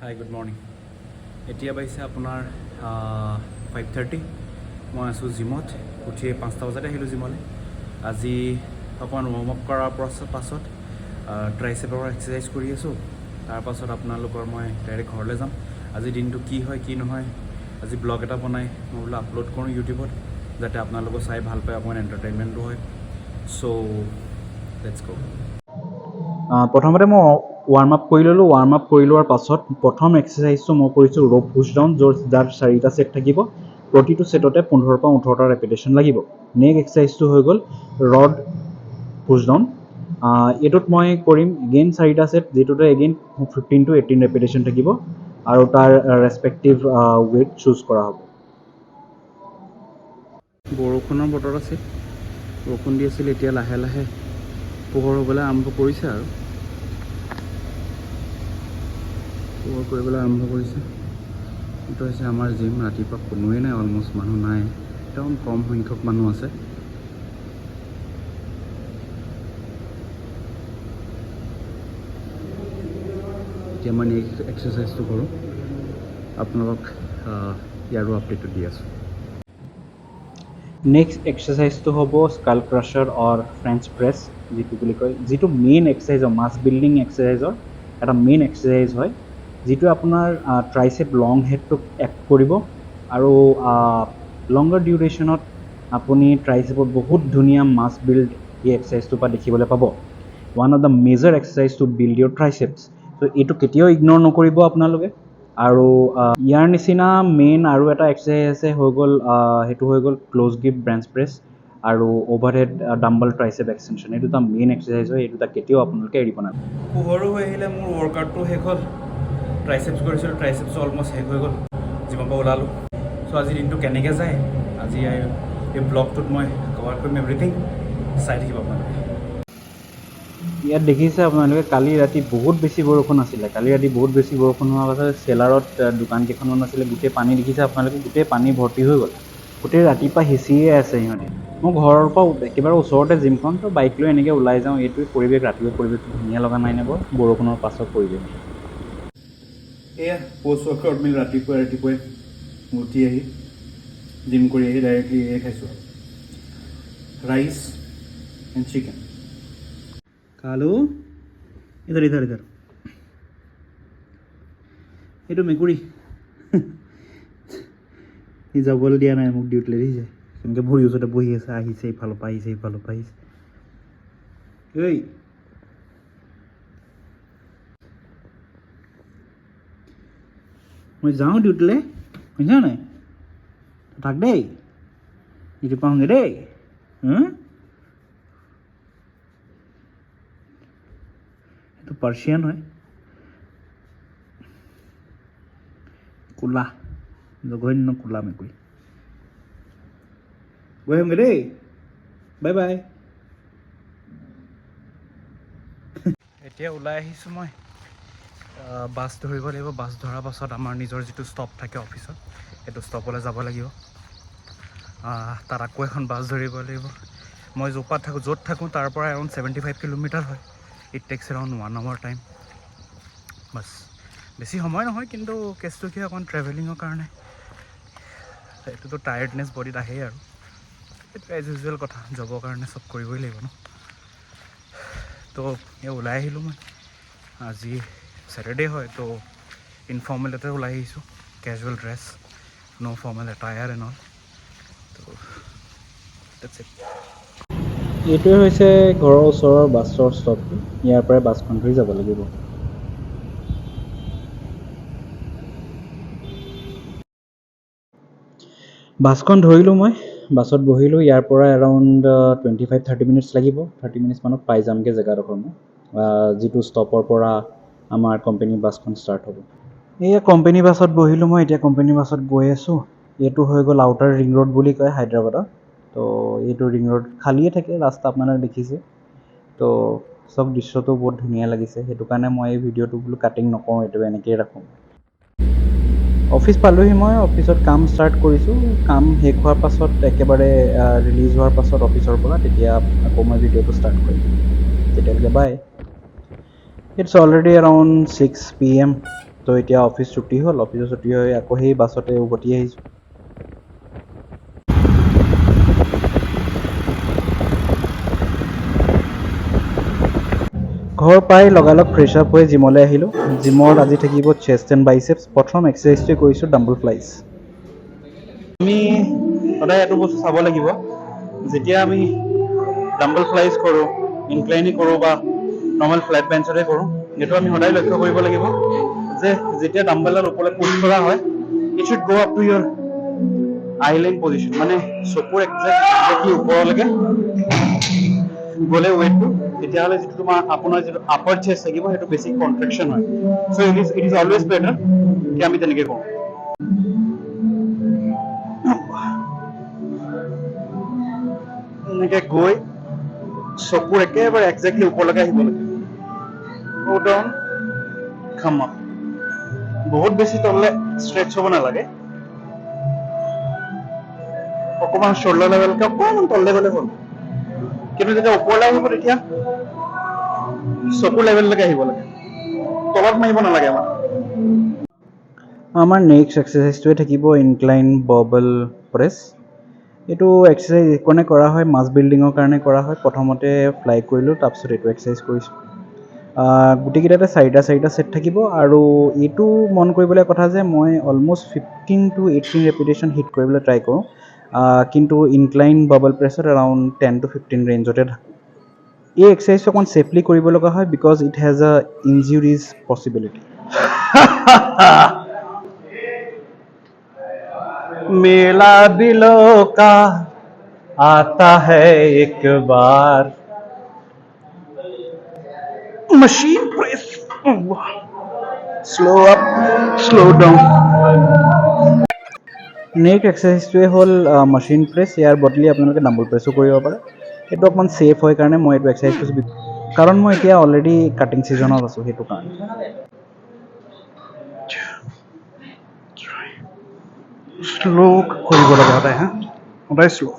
Hi good morning. এতিয়া পাইছে আপোনাৰ 5:30। মই আছোঁ জিমত। উঠিয়ে 5টা বজাতে আহিলোঁ জিমলৈ। আজি অকণমান ৱাৰ্ম আপ কৰাৰ পাছত ট্ৰাইচেপৰ এক্সাৰচাইজ কৰি আছোঁ। তাৰপাছত আপোনালোকৰ মই ডাইৰেক্ট ঘৰলৈ যাম। আজি দিনটো কি হয় কি নহয় আজি ব্লগ এটা বনাই মই বোলো আপলোড কৰোঁ ইউটিউবত, যাতে আপোনালোকে চাই ভাল পায়, অকণমান এণ্টাৰটেইনমেণ্টো হয়। চ' লেটছ গ'। প্ৰথমতে মই ৱাৰ্ম আপ কৰি ল'লোঁ। ৱাৰ্ম আপ কৰি লোৱাৰ পাছত প্ৰথম এক্সাৰচাইজটো মই কৰিছোঁ ৰ'প পুছ ডাউন, যাৰ 4টা ছেট থাকিব। প্ৰতিটো ছেটতে 15ৰ পৰা 18টা ৰেপিটেশ্যন লাগিব। নেক্সট এক্সাৰচাইজটো হৈ গ'ল ৰড পুছ ডাউন। এইটোত মই কৰিম এগেইন 4টা ছেট, যিটোতে এগেইন 15 to 18 ৰেপিটেশ্যন থাকিব আৰু তাৰ ৰেচপেক্টিভ ৱেইট চুজ কৰা হ'ব। বৰষুণৰ বতৰ আছে, বৰষুণ দি আছিল। এতিয়া লাহে লাহে পোহৰ হ'বলৈ আৰম্ভ কৰিছে আৰু পোহৰ কৰিবলৈ আৰম্ভ কৰিছে। এইটো হৈছে আমাৰ জিম। ৰাতিপুৱা কোনোৱেই নাই, অলমষ্ট মানুহ নাই, একদম কম সংখ্যক মানুহ আছে। এতিয়া মই নেক্সট এক্সাৰচাইজটো কৰোঁ, আপোনালোকক ইয়াৰো আপডেটটো দি আছোঁ। নেক্সট এক্সাৰচাইজটো হ'ব স্কাল ক্ৰাছাৰ অৰ ফ্ৰেঞ্চ প্ৰেছ, যিটো বুলি কয়, যিটো মেইন এক্সাৰচাইজ হয়, মাছ বিল্ডিং এক্সাৰচাইজৰ এটা মেইন এক্সাৰচাইজ হয়, যিটো আপোনাৰ ট্ৰাইচেপ লং হেডটোক এক্ট কৰিব আৰু লংগাৰ ডিউৰেশ্যনত আপুনি ট্ৰাইচেপত বহুত ধুনীয়া মাছ বিল্ড এই এক্সাৰচাইজটোৰ পৰা দেখিবলৈ পাব। One of the major exercise to build your triceps. ত' এইটো কেতিয়াও ইগন'ৰ নকৰিব আপোনালোকে। আৰু ইয়াৰ নিচিনা মেইন আৰু এটা এক্সাৰচাইজ আছে, হৈ গ'ল সেইটো হৈ গ'ল ক্ল'জ গ্ৰিপ বেঞ্চ প্ৰেছ আৰু অ'ভাৰহেড ডাম্বল ট্ৰাইচেপ এক্সটেনশ্যন। এই দুটা মেইন এক্সাৰচাইজ হয়, এই দুটা কেতিয়াও আপোনালোকে এৰিব নালাগে। পোহৰো হৈ আহিলে মোৰ ৱৰ্কআউটটো শেষ হ'ল। ট্ৰাইচেপছ কৰিছিলোঁ, ট্ৰাইচেপছো অলমষ্ট শেষ হৈ গ'ল। জিমৰ পৰা ওলালোঁ। চ' আজিৰ দিনটো কেনেকৈ যায়, আজি এই ব্লগটোত মই কভাৰ কৰিম এভৰিথিং। চাই থাকিব আপোনালোকে। ইয়াত দেখিছে আপোনালোকে, কালি ৰাতি বহুত বেছি বৰষুণ আছিলে। কালি ৰাতি বহুত বেছি বৰষুণ হোৱাৰ পাছত চেলাৰত দোকান কেইখনমান আছিলে, গোটেই পানী দেখিছে আপোনালোকে, গোটেই পানী ভৰ্তি হৈ গ'ল। গোটেই ৰাতিপুৱা সিঁচিয়ে আছে সিহঁতি। মোৰ ঘৰৰ পৰা একেবাৰে ওচৰতে জিমখন, তো বাইক লৈ এনেকৈ ওলাই যাওঁ। এইটোৱে পৰিৱেশ, ৰাতিপুৱা পৰিৱেশটো ধুনীয়া লগা নাই নে বাৰু? বৰষুণৰ পাছত পৰিৱেশ। এয়া পষ্ট ৱৰ্কআউট মিল ৰাতিপুৱাই উঠি আহি জিম কৰি আহি ডাইৰেক্টলি এয়ে খাইছোঁ, ৰাইচ এণ্ড চিকেন। কালু ইধৰ এইটো মেকুৰী সি যাবলৈ দিয়া নাই মোক ডিউটিলৈ। দেখিছে তেনেকৈ ভৰিৰ ওচৰতে বহি আছে, আহিছে ইফালৰ পৰা আহিছে, ইফালৰ পৰা আহিছে। ঐ মই যাওঁ ডিউটিলৈ, শুনিছা নাই? থাক দেই, ডিউটি পাওঁগৈ দেই। এইটো পাৰ্চিয়ান হয়, ক'লা, জঘন্য ক'লা মেকুৰী। গৈ আহিমগৈ দেই, বাই বাই। এতিয়া ওলাই আহিছোঁ মই, বাছ ধৰিব লাগিব। বাছ ধৰাৰ পাছত আমাৰ নিজৰ যিটো ষ্টপ থাকে অফিচত, সেইটো ষ্টপলৈ যাব লাগিব। তাত আকৌ এখন বাছ ধৰিব লাগিব। মই য'ত থাকোঁ তাৰ পৰা এৰাউণ্ড 75 কিলোমিটাৰ হয়। It takes around 1 hour time. Bus বেছি সময় নহয়, কিন্তু কেছটো কি অকণ ট্ৰেভেলিঙৰ কাৰণে এইটোতো টায়াৰ্ডনেছ বডিত আহেই আৰু সেইটো এজ ইউজুৱেল কথা। জবৰ কাৰণে চব কৰিবই লাগিব ন। তো এই ওলাই আহিলোঁ মই। আজি ছেটাৰডে হয়, তো ইনফৰ্মেলতে ওলাই আহিছোঁ। Casual dress, no' formal এটায়াৰ and all. তো এইটোৱে হৈছে ঘৰৰ ওচৰৰ বাছৰ ষ্টপটো। ইয়াৰ পৰাই বাছখন ধৰি যাব লাগিব। বাছখন ধৰিলোঁ মই, বাছত বহিলোঁ। ইয়াৰ পৰা এৰাউণ্ড 25-30 মিনিটছ লাগিব। 30 মিনিটছ মানত পাই যামগৈ জেগাডোখৰ মই, যিটো ষ্টপৰ পৰা আমাৰ কোম্পানী বাছখন ষ্টাৰ্ট হ'ব। এয়া কোম্পানী বাছত বহিলোঁ মই, এতিয়া কোম্পানী বাছত গৈ আছোঁ। এইটো হৈ গ'ল আউটাৰ ৰিং ৰোড বুলি কয় হায়দৰাবাদৰ। তো এইটো ৰিং ৰোড খালিয়ে থাকে, ৰাস্তা আপোনালোকে দেখিছে। তো চব দৃশ্যটো বহুত ধুনীয়া লাগিছে, সেইটো কাৰণে মই এই ভিডিঅ'টো বোলো কাটিং নকৰোঁ, এইটো এনেকৈয়ে ৰাখোঁ। অফিচ পালোহি মই, অফিচত কাম ষ্টাৰ্ট কৰিছোঁ। কাম শেষ হোৱাৰ পাছত একেবাৰে ৰিলিজ হোৱাৰ পাছত অফিচৰ পৰা, তেতিয়া আকৌ মই ভিডিঅ'টো ষ্টাৰ্ট কৰিম। তেতিয়ালৈকে bye. It's already around 6 PM। তো এতিয়া অফিচ ছুটি হ'ল, অফিচৰ ছুটি হৈ আকৌ সেই বাছতে উভতি আহিছোঁ। ঘৰ পাই লগালগ ফ্ৰেছ আপ হৈ জিমলৈ আহিলোঁ। জিমত আজি থাকিব চেষ্ট এণ্ড বাইচেপছ। প্ৰথম এক্সাৰচাইজটোৱে কৰিছোঁ ডাম্বল ফ্লাইজ। আমি সদায় এইটো বস্তু চাব লাগিব, যেতিয়া আমি ডাম্বল ফ্লাইজ কৰোঁ, ইনক্লাইনি কৰোঁ বা নৰ্মেল ফ্লেট বেঞ্চতে কৰোঁ, সেইটো আমি সদায় লক্ষ্য কৰিব লাগিব যে যেতিয়া ডাম্বেলডাল ওপৰলৈ পুছ কৰা হয়, it should go up to your eyeline position, মানে চকুৰ একজেক্টলি ওপৰলৈকে গ'লে ৱেইটটো, তেতিয়াহ'লে যিটো আপোনাৰ যিটো আপাৰ চেষ্ট থাকিব সেইটো বেছি কন্ট্ৰেকশ্যন হয়। চ' ইট ইজ অলৱেজ বেটাৰ কি আমি তেনেকৈ কৰোঁ। এনেকৈ গৈ চকুৰ একেবাৰে একজেক্টলি ওপৰলৈকে আহিব লাগে। Go down, come up. বহুত বেছি তললৈ ষ্ট্ৰেচ হ'ব নালাগে, অকণমান শ্বল্ডাৰ লেভেলকৈ অকণমান তললৈ গ'লে হ'ল। কিন্তু যেতিয়া ওপৰলৈ আহিব তেতিয়া চকুৰ লেভেললৈকে আহিব লাগে, তলত মাৰিব নালাগে আমাৰ। আমাৰ নেক্সট এক্সাৰচাইজটোৱে থাকিব ইনক্লাইন বাৰ্বেল প্ৰেছ। এইটো এক্সাৰচাইজ এইকাৰণে কৰা হয়, মাছ বিল্ডিঙৰ কাৰণে কৰা হয়। প্ৰথমতে ফ্লাই কৰিলোঁ, তাৰপিছত এইটো এক্সাৰচাইজ কৰিছোঁ। গোটেইকেইটাতে 4টা ছেট থাকিব আৰু এইটো মন কৰিবলৈ কথা যে মই অলম'ষ্ট 15 to 18 ৰেপিটেশ্যন হিট কৰিবলৈ ট্ৰাই কৰোঁ, কিন্তু ইনক্লাইন বাবল প্ৰেছত এৰাউণ্ড 10 to 15 ৰেঞ্জতে থাকোঁ। এই এক্সাৰচাইজটো অকণ ছেফলি কৰিব লগা হয় বিকজ ইট হেজ আ ইনজুৰিজ পচিবিলিটি। मेला दिलों का आता है एक बार, machine press, slow up slow down. Next এক্সাৰচাইজটোৱে হ'ল মচিন প্ৰেছ। ইয়াৰ বদলি আপোনালোকে ডাম্বল প্ৰেছো কৰিব পাৰে। এইটো অকণমান ছেফ হয় কাৰণে মই এইটো এক্সাৰচাইজ কৰিছোঁ, কাৰণ মই এতিয়া অলৰেডি কাটিং ছিজনত আছোঁ, সেইটো কাৰণে। শ্ল' কৰিব লাগে সদায়, সদায় শ্ল',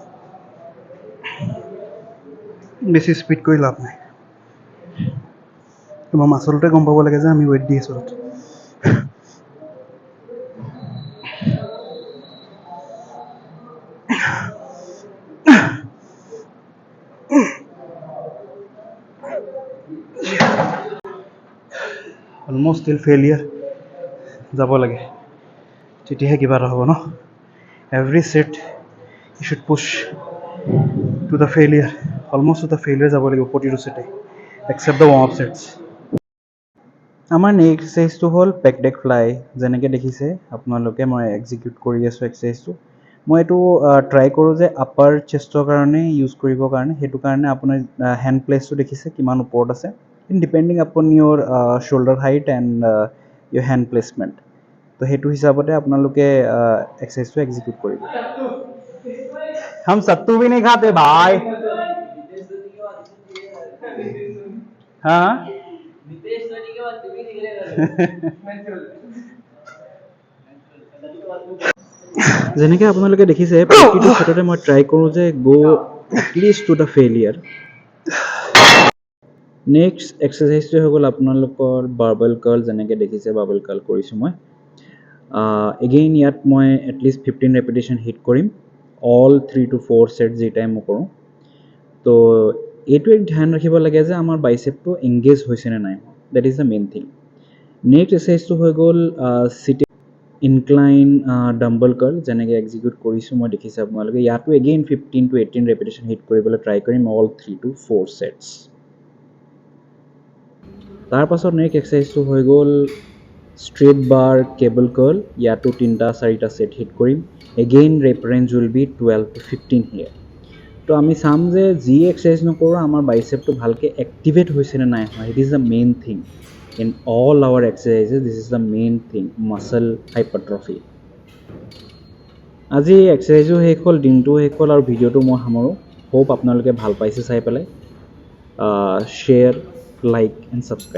বেছি স্পীড কৰি লাভ নাই। তোমাৰ মাচলটোৱে গম পাব লাগে যে আমি ৱেইট দি আছোঁ তাত। অলম'ষ্ট টিল ফেইলিয়াৰ যাব লাগে, তেতিয়াহে কিবা এটা হ'ব ন। Every set you should push to the failure, almost to the failure যাব লাগিব প্ৰতিটো ছেটে, except the warm up sets. আমাৰ নেক্সট এক্সাৰচাইজটো হ'ল পেক ডেক ফ্লাই। যেনেকৈ দেখিছে আপোনালোকে মই এক্সিকিউট কৰি আছোঁ এক্সাৰচাইজটো। মই এইটো ট্ৰাই কৰোঁ যে আপাৰ চেষ্টৰ কাৰণে ইউজ কৰিবৰ কাৰণে, সেইটো কাৰণে আপোনাৰ হেণ্ড প্লেচটো দেখিছে কিমান ওপৰত আছে, ডিপেণ্ডিং আপন your soldier height and your hand placement. তো সেইটো হিচাপতে আপোনালোকে এক্সাৰচাইজটো এক্সিকিউট কৰিব। हम सत्तू भी नहीं खाते भाई। हाँ যেনেকৈ আপোনালোকে দেখিছে প্ৰতিটো ছেটতে মই ট্ৰাই কৰোঁ যে go' at least to the failure. Next এক্সাৰচাইজটোৱে হৈ গ'ল আপোনালোকৰ বাৰ্বেল কাৰ্ল। যেনেকৈ দেখিছে বাৰ্বেল কাৰ্ল কৰিছোঁ মই। এগেইন ইয়াত মই এটলিষ্ট 15 ৰেপিটেশ্যন হিট কৰিম, অল 3 to 4 ছেট যি টাইম মই কৰোঁ। তো এইটোৱে ধ্যান ৰাখিব লাগে যে আমাৰ বাইচেপটো এংগেজ হৈছেনে নাই, that is the main thing. Next এক্সাৰচাইজটো হৈ গ'ল চিটি ইনক্লাইন ডাম্বল কাৰ্ল। যেনেকৈ এক্সিকিউট কৰিছোঁ মই দেখিছে আপোনালোকে। ইয়াতো এগেইন 15 to 18 ৰেপিটেশ্যন হিট কৰিবলৈ ট্ৰাই কৰিম, অল 3 to 4 ছেটছ। তাৰপাছত নেক্সট এক্সাৰচাইজটো হৈ গ'ল ষ্ট্ৰেট বাৰ কেবল কাৰ্ল। ইয়াতো 3-4টা ছেট হিট কৰিম, again rep range will be 12 to 15 here. তো আমি চাম যে যি এক্সাৰচাইজ নকৰোঁ আমাৰ বাইচেপটো ভালকৈ এক্টিভেট হৈছেনে নাই হোৱা। It is the main thing in all our exercises, this is the main thing, muscle hypertrophy. আজি এক্সাৰচাইজো শেষ হ'ল, দিনটো শেষ হ'ল আৰু ভিডিঅ'টো মই সামৰোঁ। হোপ আপোনালোকে ভাল পাইছে চাই পেলাই। Share, like and subscribe.